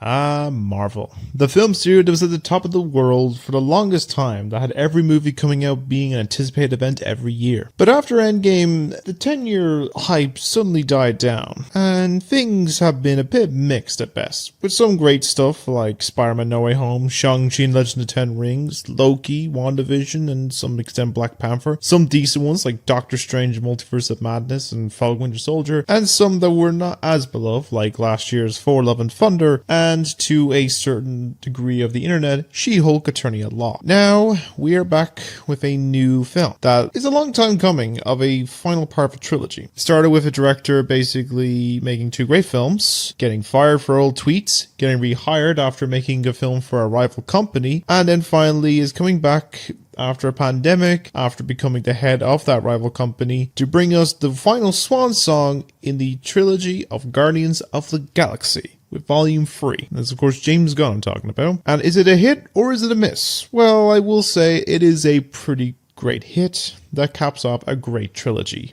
Marvel. The film studio that was at the top of the world for the longest time, that had every movie coming out being an anticipated event every year. But after Endgame, the 10-year hype suddenly died down, and things have been a bit mixed at best, with some great stuff like Spider-Man No Way Home, Shang-Chi and Legend of the Ten Rings, Loki, WandaVision, and some extent Black Panther, some decent ones like Doctor Strange Multiverse of Madness and Falcon Winter Soldier, and some that were not as beloved like last year's Thor Love and Thunder, and to a certain degree of the internet, She-Hulk Attorney at Law. Now, we are back with a new film that is a long time coming of a final part of a trilogy. Started with a director basically making two great films, getting fired for old tweets, getting rehired after making a film for a rival company, and then finally is coming back after a pandemic, after becoming the head of that rival company, to bring us the final swan song in the trilogy of Guardians of the Galaxy, with Volume 3. That's of course James Gunn I'm talking about. And is it a hit or is it a miss? Well, I will say it is a pretty great hit that caps off a great trilogy.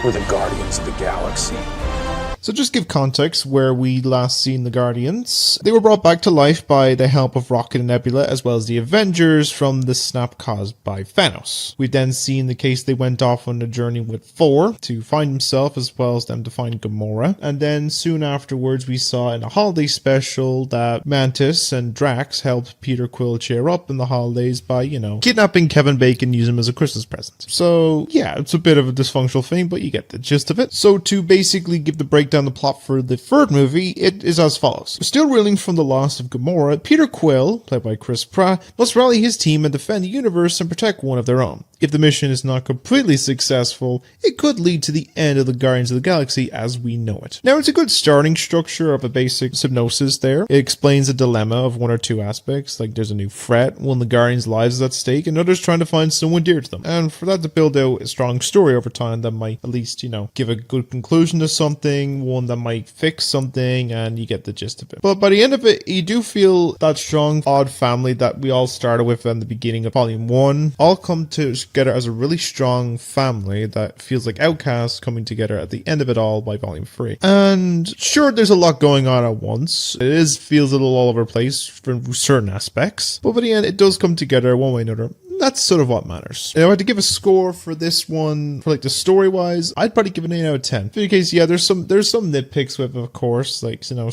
We're the Guardians of the Galaxy. So just give context where we last seen the Guardians. They were brought back to life by the help of Rocket and Nebula, as well as the Avengers from the snap caused by Thanos. We've then seen the case they went off on a journey with Thor to find himself, as well as them to find Gamora. And then soon afterwards we saw in a holiday special that Mantis and Drax helped Peter Quill cheer up in the holidays by, kidnapping Kevin Bacon and use him as a Christmas present. So yeah, it's a bit of a dysfunctional thing, but you get the gist of it. So to basically give the breakdown the plot for the third movie, it is as follows. Still reeling from the loss of Gamora, Peter Quill, played by Chris Pratt, must rally his team and defend the universe and protect one of their own. If the mission is not completely successful, it could lead to the end of the Guardians of the Galaxy as we know it. Now, it's a good starting structure of a basic synopsis there. It explains a dilemma of one or two aspects, like there's a new threat, one of the Guardians' lives is at stake, and others trying to find someone dear to them. And for that to build out a strong story over time that might at least, give a good conclusion to something, one that might fix something, and you get the gist of it. But by the end of it, you do feel that strong, odd family that we all started with in the beginning of Volume 1, all come together as a really strong family that feels like outcasts coming together at the end of it all by Volume 3. And sure, there's a lot going on at once. It feels a little all over the place for certain aspects, but by the end, it does come together one way or another. That's sort of what matters. If I had to give a score for this one, for the story wise, I'd probably give it an 8 out of 10. Because there's some nitpicks with it, of course,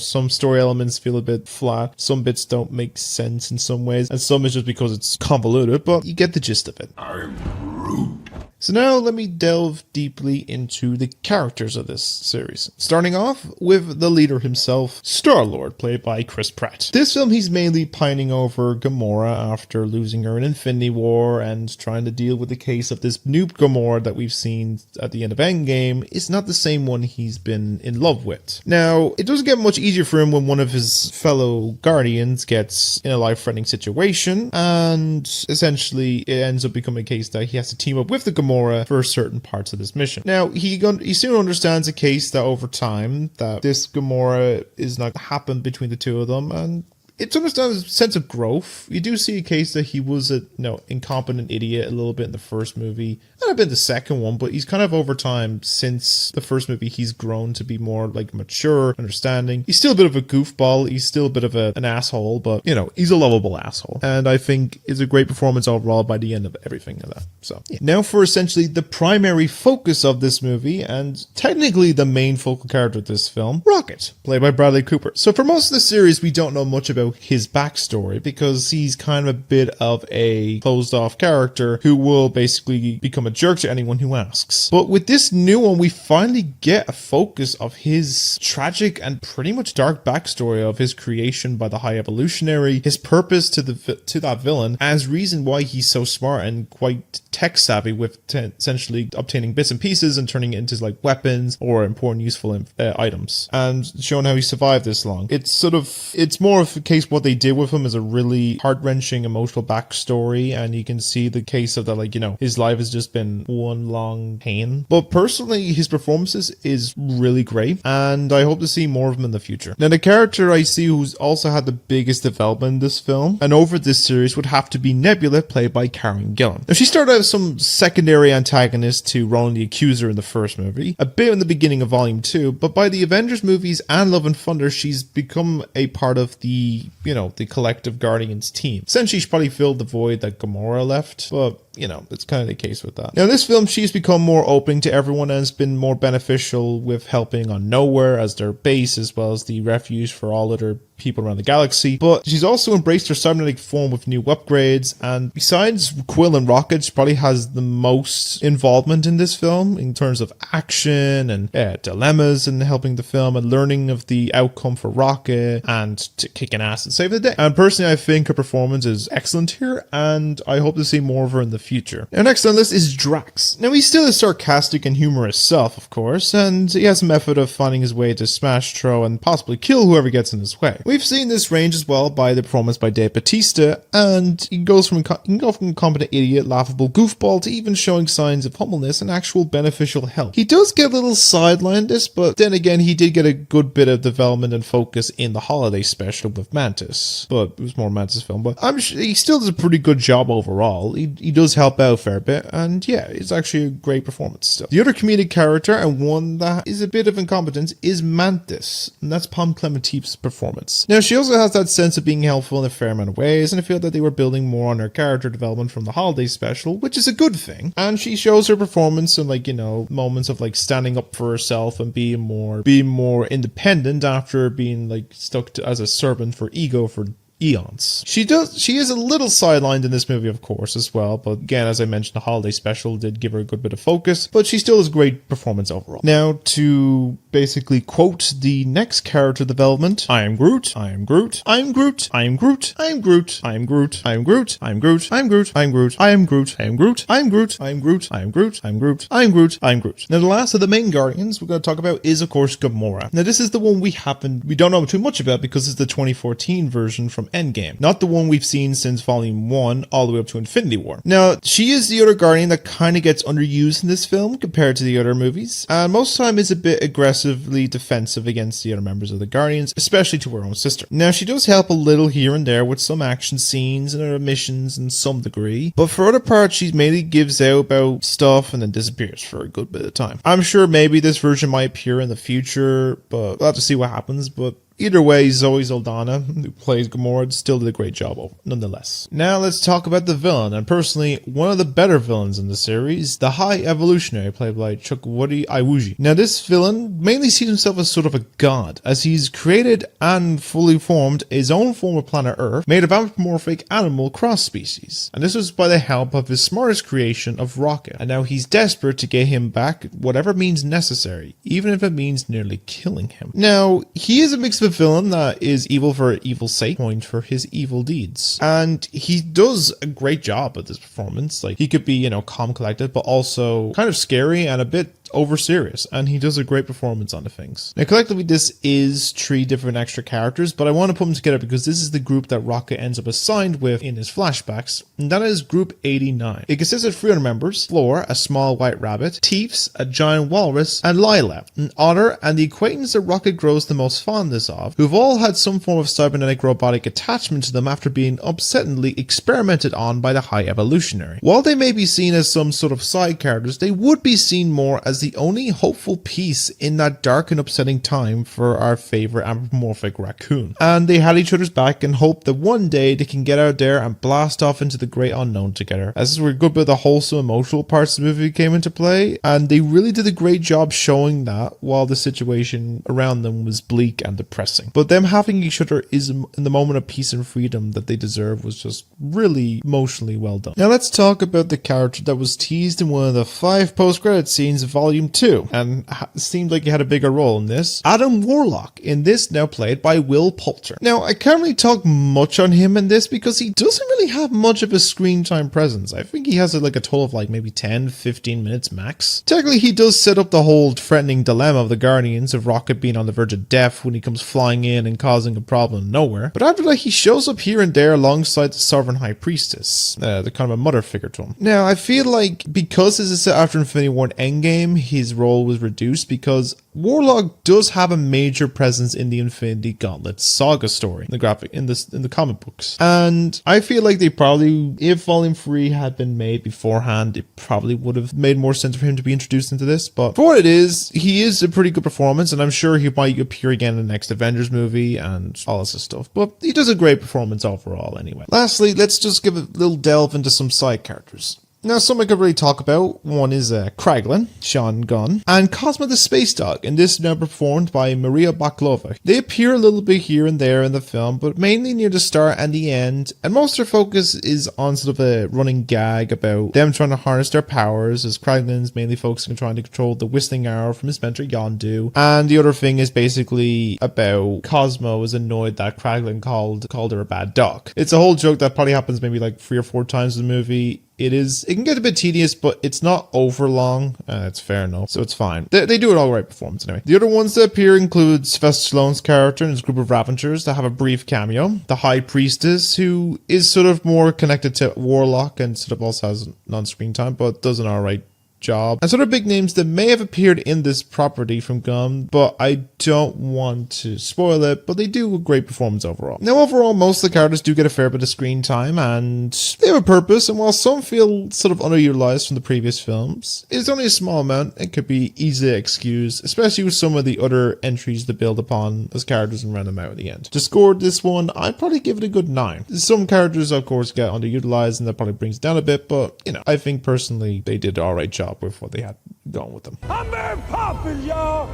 some story elements feel a bit flat, some bits don't make sense in some ways, and some is just because it's convoluted, but you get the gist of it. I'm Groot. So now let me delve deeply into the characters of this series. Starting off with the leader himself, Star-Lord, played by Chris Pratt. This film, he's mainly pining over Gamora after losing her in Infinity War and trying to deal with the case of this new Gamora that we've seen at the end of Endgame is not the same one he's been in love with. Now, it doesn't get much easier for him when one of his fellow Guardians gets in a life-threatening situation, and essentially it ends up becoming a case that he has to team up with the Gamora for certain parts of this mission. Now, he soon understands a case that over time, that this Gamora is not happened between the two of them, and it's understandable a sense of growth. You do see a case that he was a incompetent idiot a little bit in the first movie, and a bit in the second one, but he's kind of over time since the first movie, he's grown to be more mature, understanding. He's still a bit of a goofball, he's still a bit of an asshole, but he's a lovable asshole. And I think it's a great performance overall by the end of everything of that. So yeah. Now for essentially the primary focus of this movie, and technically the main focal character of this film, Rocket, played by Bradley Cooper. So for most of the series, we don't know much about his backstory because he's kind of a bit of a closed off character who will basically become a jerk to anyone who asks. But with this new one, we finally get a focus of his tragic and pretty much dark backstory of his creation by the High Evolutionary, his purpose to that villain, as reason why he's so smart and quite tech savvy with essentially obtaining bits and pieces and turning it into weapons or important useful items, and showing how he survived this long. It's more of a case case what they did with him is a really heart-wrenching emotional backstory, and you can see the case of that, like, you know, his life has just been one long pain. But personally, his performances is really great, and I hope to see more of him in the future. Now, the character I see who's also had the biggest development in this film and over this series would have to be Nebula, played by Gillen. Now, she started out as some secondary antagonist to Ronan the Accuser in the first movie, a bit in the beginning of Volume 2, but by the Avengers movies and Love and Thunder, she's become a part of the, you know, the collective Guardians team. Essentially, she probably filled the void that Gamora left, but you know, it's kind of the case with that. Now, in this film, she's become more open to everyone and has been more beneficial with helping on Nowhere as their base, as well as the refuge for all other people around the galaxy. But she's also embraced her cybernetic form with new upgrades, and besides Quill and Rocket, she probably has the most involvement in this film in terms of action and dilemmas and helping the film and learning of the outcome for Rocket and kicking ass and saving the day. And personally, I think her performance is excellent here, and I hope to see more of her in the future. Now, next on the list is Drax. Now, he's still a sarcastic and humorous self, of course, and he has a method of finding his way to smash, throw, and possibly kill whoever gets in his way. We've seen this range as well by the performance by Dave Bautista, and he can go from a competent idiot, laughable goofball to even showing signs of humbleness and actual beneficial help. He does get a little sidelined this, but then again, he did get a good bit of development and focus in the holiday special with Mantis, but it was more Mantis film, but I'm sure he still does a pretty good job overall. He does help out a fair bit, and yeah, it's actually a great performance still. The other comedic character, and one that is a bit of incompetence, is Mantis, and that's Pom Clementine's performance. Now, she also has that sense of being helpful in a fair amount of ways, and I feel that they were building more on her character development from the holiday special, which is a good thing. And she shows her performance in, like, you know, moments of like standing up for herself and being more independent after being like stuck as a servant for ego for eons. She is a little sidelined in this movie, of course, as well, but again, as I mentioned, the holiday special did give her a good bit of focus, but she still has great performance overall. Now, to basically quote the next character development, I am Groot, I am Groot, I am Groot, I am Groot, I am Groot, I am Groot, I am Groot, I am Groot, I am Groot, I am Groot, I am Groot, I am Groot, I am Groot, I am Groot, I am Groot, I am Groot, I am Groot, I am Groot. Now, the last of the main Guardians we're going to talk about is, of course, Gamora. Now, this is the one we don't know too much about because it's the 2014 version from Endgame, not the one we've seen since Volume 1 all the way up to Infinity War. Now, she is the other Guardian that kind of gets underused in this film compared to the other movies, and most of the time is a bit aggressively defensive against the other members of the Guardians, especially to her own sister. Now, she does help a little here and there with some action scenes and her missions in some degree, but for other parts, she mainly gives out about stuff and then disappears for a good bit of time. I'm sure maybe this version might appear in the future, but we'll have to see what happens, but either way, Zoe Saldana, who plays Gamora, still did a great job nonetheless. Now let's talk about the villain, and personally, one of the better villains in the series, the High Evolutionary, played by Chukwudi Iwuji. Now, this villain mainly sees himself as sort of a god, as he's created and fully formed his own form of planet Earth, made of anthropomorphic animal cross-species. And this was by the help of his smartest creation of Rocket, and now he's desperate to get him back whatever means necessary, even if it means nearly killing him. Now, he is a mix of a villain that is evil for evil's sake, point for his evil deeds, and he does a great job at this performance. Like, he could be, you know, calm, collected, but also kind of scary and a bit over serious, and he does a great performance on the things. Now, collectively, this is 3 different extra characters, but I want to put them together because this is the group that Rocket ends up assigned with in his flashbacks, and that is Group 89. It consists of 3 other members: Floor, a small white rabbit; Teefs, a giant walrus; and Lila, an otter, and the acquaintance that Rocket grows the most fondness of, who've all had some form of cybernetic robotic attachment to them after being upsettingly experimented on by the High Evolutionary. While they may be seen as some sort of side characters, they would be seen more as the only hopeful piece in that dark and upsetting time for our favorite anthropomorphic raccoon. And they had each other's back and hoped that one day they can get out there and blast off into the great unknown together. As this is where a good bit of the wholesome emotional parts of the movie came into play, and they really did a great job showing that while the situation around them was bleak and depressing. But them having each other is in the moment of peace and freedom that they deserve was just really emotionally well done. Now let's talk about the character that was teased in one of the 5 post-credit scenes of Volume Volume 2, and seemed like he had a bigger role in this. Adam Warlock, in this now played by Will Poulter. Now, I can't really talk much on him in this because he doesn't really have much of a screen time presence. I think he has like a total of like maybe 10-15 minutes max. Technically, he does set up the whole threatening dilemma of the Guardians of Rocket being on the verge of death when he comes flying in and causing a problem nowhere. But after that, he shows up here and there alongside the Sovereign High Priestess, the kind of a mother figure to him. Now, I feel like because this is set after Infinity War Endgame, his role was reduced because Warlock does have a major presence in the Infinity Gauntlet saga story, in the comic books. And I feel like they probably, if Volume 3 had been made beforehand, it probably would have made more sense for him to be introduced into this. But for what it is, he is a pretty good performance, and I'm sure he might appear again in the next Avengers movie and all this stuff. But he does a great performance overall anyway. Lastly, let's just give a little delve into some side characters. Now, some I could really talk about. One is Kraglin, Sean Gunn, and Cosmo the Space Dog, and this is now performed by Maria Baklova. They appear a little bit here and there in the film, but mainly near the start and the end, and most of their focus is on sort of a running gag about them trying to harness their powers, as Kraglin's mainly focusing on trying to control the whistling arrow from his mentor Yondu, and the other thing is basically about Cosmo is annoyed that Kraglin called her a bad dog. It's a whole joke that probably happens maybe like 3 or 4 times in the movie. It can get a bit tedious, but it's not over long. It's fair enough, so it's fine. They do an alright performance anyway. The other ones that appear include Sylvester Stallone's character and his group of Ravengers that have a brief cameo. The High Priestess, who is sort of more connected to Warlock and sort of also has non-screen time, but does an alright job. And sort of big names that may have appeared in this property from Gunn, but I don't want to spoil it, but they do a great performance overall. Now, overall, most of the characters do get a fair bit of screen time, and they have a purpose, and while some feel sort of underutilized from the previous films, it's only a small amount. It could be easily excused, especially with some of the other entries to build upon as characters and round them out at the end. To score this one, I'd probably give it a good 9. Some characters, of course, get underutilized, and that probably brings it down a bit, but, I think personally, they did an alright job with what they had going with them. I'm very popular, y'all.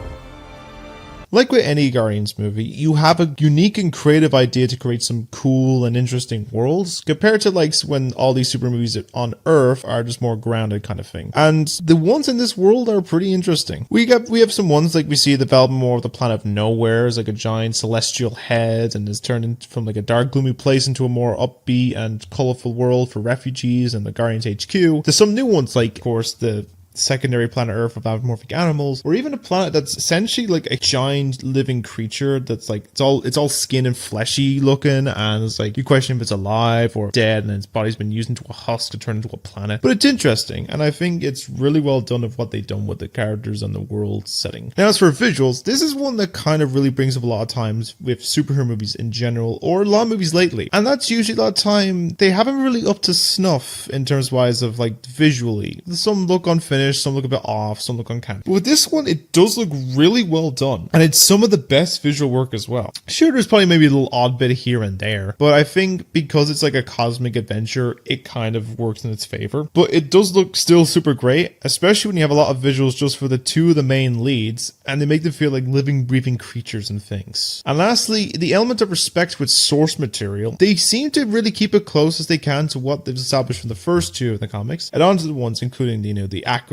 Like with any Guardians movie, you have a unique and creative idea to create some cool and interesting worlds, compared to like when all these super movies on Earth are just more grounded kind of thing. And the ones in this world are pretty interesting. We have some ones like we see development more of the planet of nowhere as like a giant celestial head, and is turned from like a dark gloomy place into a more upbeat and colorful world for refugees and the Guardians HQ. There's some new ones like, of course, the secondary planet Earth of anthropomorphic animals, or even a planet that's essentially like a giant living creature that's like it's all skin and fleshy looking, and it's like you question if it's alive or dead, and its body's been used into a husk to turn into a planet. But it's interesting, and I think it's really well done of what they've done with the characters and the world setting. Now, as for visuals, this is one that kind of really brings up a lot of times with superhero movies in general, or a lot of movies lately, and that's usually a lot of time they haven't really up to snuff in terms wise of like visually. Some look unfinished, some look a bit off, some look uncanny. But with this one, it does look really well done, and it's some of the best visual work as well. Sure, there's probably maybe a little odd bit here and there, but I think because it's like a cosmic adventure, it kind of works in its favor. But it does look still super great, especially when you have a lot of visuals just for the 2 of the main leads, and they make them feel like living, breathing creatures and things. And lastly, the element of respect with source material. They seem to really keep it close as they can to what they've established from the first 2 of the comics, and on to the ones including the accurate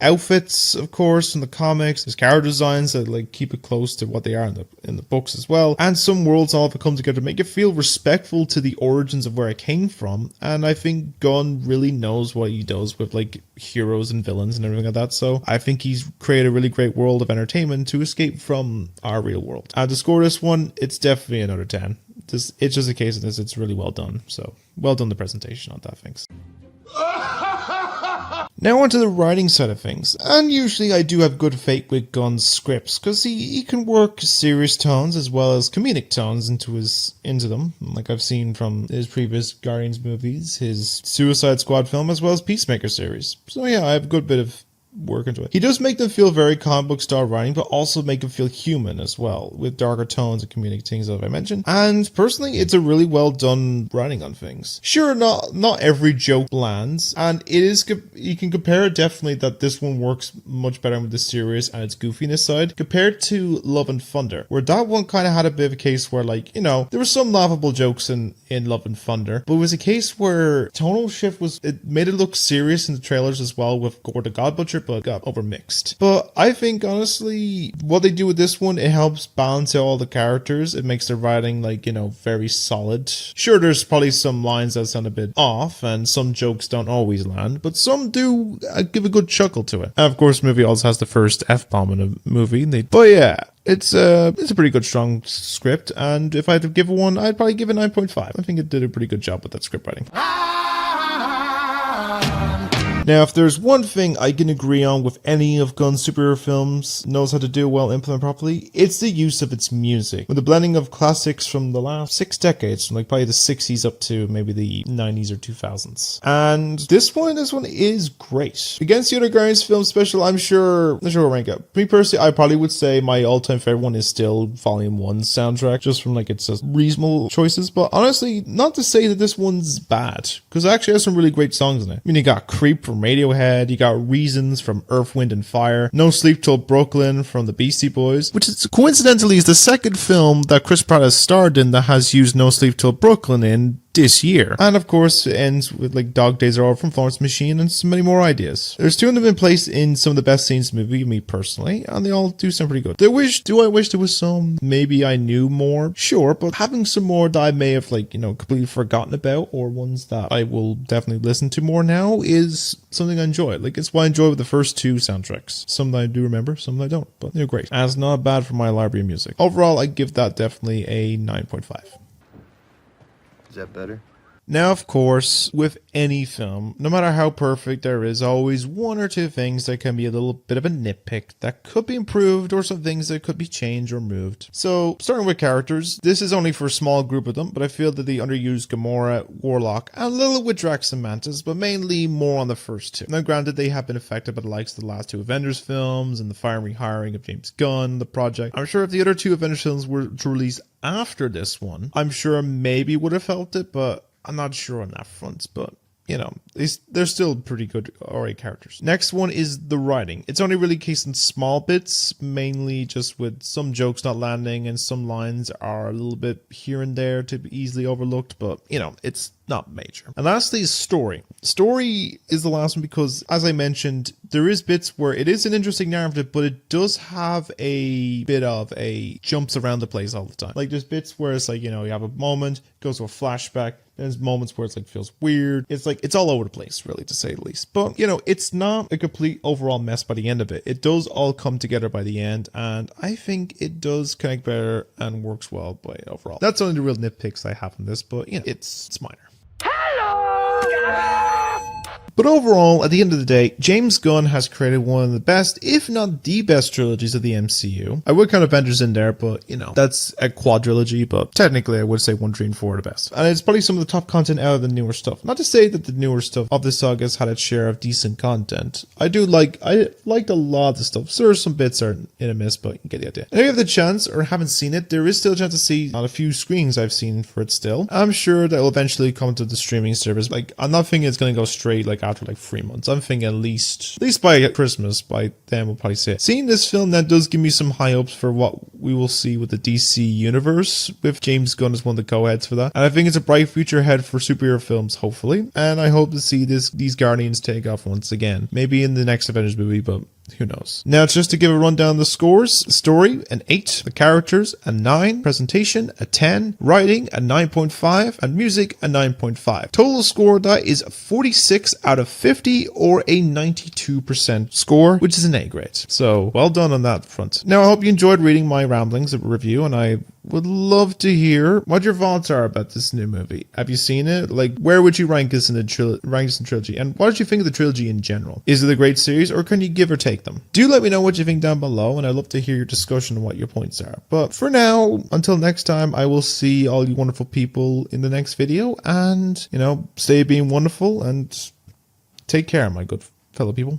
outfits, of course, from the comics. There's character designs that like keep it close to what they are in the books as well, and some worlds all of it come together to make it feel respectful to the origins of where it came from. And I think Gunn really knows what he does with like heroes and villains and everything like that, so I think he's created a really great world of entertainment to escape from our real world. And to score this one, it's definitely another 10. It's just a case of this, it's really well done, so well done the presentation on that, thanks. Now onto the writing side of things, and usually I do have good faith with Gunn's scripts, because he can work serious tones as well as comedic tones into them, like I've seen from his previous Guardians movies, his Suicide Squad film, as well as Peacemaker series. So yeah, I have a good bit of work into it. He does make them feel very comic book style writing, but also make them feel human as well, with darker tones and comedic things that I mentioned. And personally, it's a really well done writing on things. Sure, not every joke lands, and it is, you can compare it definitely that this one works much better with the serious and its goofiness side compared to Love and Thunder, where that one kind of had a bit of a case where, like, there were some laughable jokes in Love and Thunder, but it was a case where tonal shift it made it look serious in the trailers as well, with Gore the God Butcher but got overmixed. But I think, honestly, what they do with this one, it helps balance out all the characters. It makes the writing, like, very solid. Sure, there's probably some lines that sound a bit off, and some jokes don't always land, but some do give a good chuckle to it. And of course, the movie also has the first F-bomb in a movie. But yeah, it's a pretty good, strong script, and if I had to give it one, I'd probably give it 9.5. I think it did a pretty good job with that script writing. Now, if there's one thing I can agree on with any of Gunn's superhero films knows how to do well, implement properly, it's the use of its music. With the blending of classics from the last 6 decades, from like probably the 60s up to maybe the 90s or 2000s. And this one is great. Against the other Guardians film special, I'm sure we'll rank up. Me personally, I probably would say my all-time favorite one is still Volume 1 soundtrack, just from like its reasonable choices. But honestly, not to say that this one's bad, because it actually has some really great songs in it. I mean, you got Creep from Radiohead, you got Reasons from Earth, Wind and Fire, No Sleep Till Brooklyn from the Beastie Boys, which is coincidentally is the second film that Chris Pratt has starred in that has used No Sleep Till Brooklyn in this year. And of course, it ends with like Dog Days Are Over from Florence Machine and so many more ideas. There's 2 of them in place in some of the best scenes in the movie, me personally, and they all do sound pretty good. Do I wish there was some maybe I knew more? Sure, but having some more that I may have completely forgotten about, or ones that I will definitely listen to more now, is something I enjoy. Like, it's what I enjoy with the first 2 soundtracks. Some that I do remember, some that I don't, but they're great. And it's not bad for my library of music. Overall, I give that definitely a 9.5. Is that better? Now, of course, with any film, no matter how perfect, there is always 1 or 2 things that can be a little bit of a nitpick that could be improved, or some things that could be changed or moved. So, starting with characters, this is only for a small group of them, but I feel that the underused Gamora, Warlock, and a little with Drax and Mantis, but mainly more on the first 2. Now, granted, they have been affected by the likes of the last 2 Avengers films, and the firing hiring of James Gunn, the project. I'm sure if the other 2 Avengers films were to release after this one, I'm sure maybe would have felt it, but I'm not sure on that front, but they're still pretty good alright characters. Next one is the writing. It's only really case in small bits, mainly just with some jokes not landing and some lines are a little bit here and there to be easily overlooked, but it's not major. And lastly is story. Story is the last one because, as I mentioned, there is bits where it is an interesting narrative, but it does have a bit of a jumps around the place all the time. Like, there's bits where it's like, you have a moment, goes to a flashback, there's moments where it's like feels weird. It's like it's all over the place, really, to say the least. But it's not a complete overall mess by the end of it. It does all come together by the end, and I think it does connect better and works well by overall. That's only the real nitpicks I have on this, but it's minor. But overall, at the end of the day, James Gunn has created one of the best, if not the best trilogies of the MCU. I would count Avengers in there, but, that's a quadrilogy, but technically I would say 1, 3, and 4 are the best. And it's probably some of the top content out of the newer stuff. Not to say that the newer stuff of the saga has had its share of decent content. I liked a lot of the stuff. So there's some bits are in a miss, but you get the idea. And if you have the chance or haven't seen it, there is still a chance to see on a few screenings I've seen for it still. I'm sure that will eventually come to the streaming service. Like, I'm not thinking it's going to go straight after 3 months. I'm thinking at least by Christmas, by then we'll probably see it. Seeing this film, that does give me some high hopes for what we will see with the DC universe, with James Gunn as one of the co-heads for that. And I think it's a bright future ahead for superhero films, hopefully. And I hope to see these Guardians take off once again. Maybe in the next Avengers movie, but who knows? Now, just to give a rundown of the scores: story, an 8, the characters, a 9, presentation, a 10, writing, a 9.5, and music, a 9.5. Total score, that is 46 out of 50, or a 92% score, which is an A grade. So, well done on that front. Now, I hope you enjoyed reading my ramblings of review, and I would love to hear what your thoughts are about this new movie. Have you seen it? Like, where would you rank this in the trilogy? And what did you think of the trilogy in general? Is it a great series, or can you give or take them? Do let me know what you think down below, and I'd love to hear your discussion on what your points are. But for now, until next time, I will see all you wonderful people in the next video, and, stay being wonderful, and take care, my good fellow people.